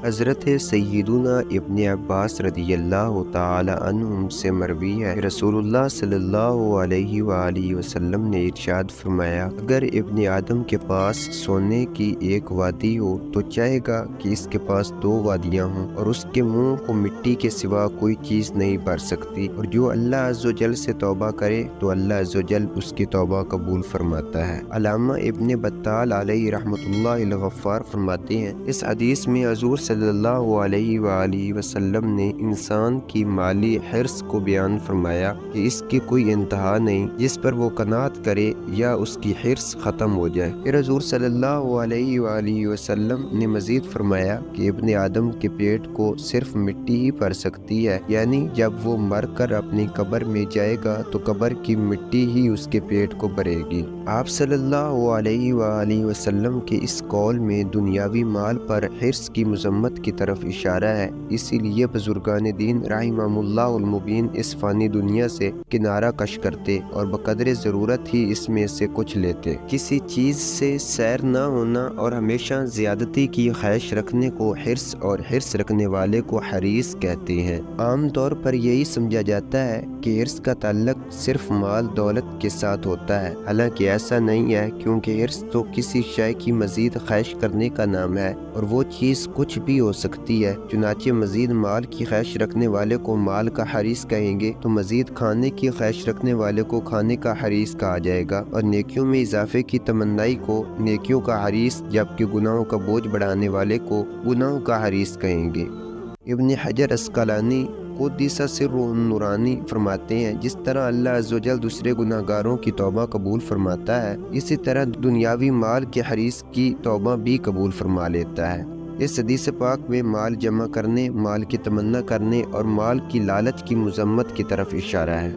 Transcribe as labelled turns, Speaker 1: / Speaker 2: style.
Speaker 1: حضرت سیدنا ابن عباس رضی اللہ تعالی عنہم سے مروی ہے کہ رسول اللہ صلی اللہ علیہ وآلہ وسلم نے ارشاد فرمایا، اگر ابن آدم کے پاس سونے کی ایک وادی ہو تو چاہے گا کہ اس کے پاس 2 وادیاں ہوں، اور اس کے منہ کو مٹی کے سوا کوئی چیز نہیں بھر سکتی، اور جو اللہ عز و جل سے توبہ کرے تو اللہ عز و جل اس کی توبہ قبول فرماتا ہے۔ علامہ ابن بطال علیہ رحمۃ اللہ الغفار فرماتے ہیں، اس حدیث میں حضور صلی اللہ علیہ وآلہ وسلم نے انسان کی مالی حرص کو بیان فرمایا کہ اس کی کوئی انتہا نہیں جس پر وہ قناعت کرے یا اس کی حرص ختم ہو جائے۔ پھر حضور صلی اللہ علیہ وآلہ وسلم نے مزید فرمایا کہ ابن آدم کے پیٹ کو صرف مٹی ہی بھر سکتی ہے، یعنی جب وہ مر کر اپنی قبر میں جائے گا تو قبر کی مٹی ہی اس کے پیٹ کو بھرے گی۔ آپ صلی اللہ علیہ وآلہ وسلم کے اس قول میں دنیاوی مال پر حرص کی مذمت کی طرف اشارہ ہے، اسی لیے بزرگان دین رحمہم اللہ المبین اس فانی دنیا سے کنارہ کش کرتے اور بقدر ضرورت ہی اس میں سے کچھ لیتے۔ کسی چیز سے سیر نہ ہونا اور ہمیشہ زیادتی کی خواہش رکھنے کو حرص اور حرص رکھنے والے کو حریص کہتے ہیں۔ عام طور پر یہی سمجھا جاتا ہے کہ حرص کا تعلق صرف مال دولت کے ساتھ ہوتا ہے، حالانکہ ایسا نہیں ہے، کیونکہ حرص تو کسی شے کی مزید خواہش کرنے کا نام ہے، اور وہ چیز کچھ بھی ہو سکتی ہے۔ چنانچہ مزید مال کی خواہش رکھنے والے کو مال کا حریص کہیں گے تو مزید کھانے کی خواہش رکھنے والے کو کھانے کا حریص کہا جائے گا، اور نیکیوں میں اضافے کی تمنائی کو نیکیوں کا حریص، جبکہ گناہوں کا بوجھ بڑھانے والے کو گناہوں کا حریص کہیں گے۔ ابن حجر عسقلانی قدس سرہ النورانی فرماتے ہیں، جس طرح اللہ عز و جل دوسرے گناہ گاروں کی توبہ قبول فرماتا ہے، اسی طرح دنیاوی مال کے حریص کی توبہ بھی قبول فرما لیتا ہے۔ اس حدیث پاک میں مال جمع کرنے، مال کی تمنا کرنے اور مال کی لالچ کی مذمت کی طرف اشارہ ہے۔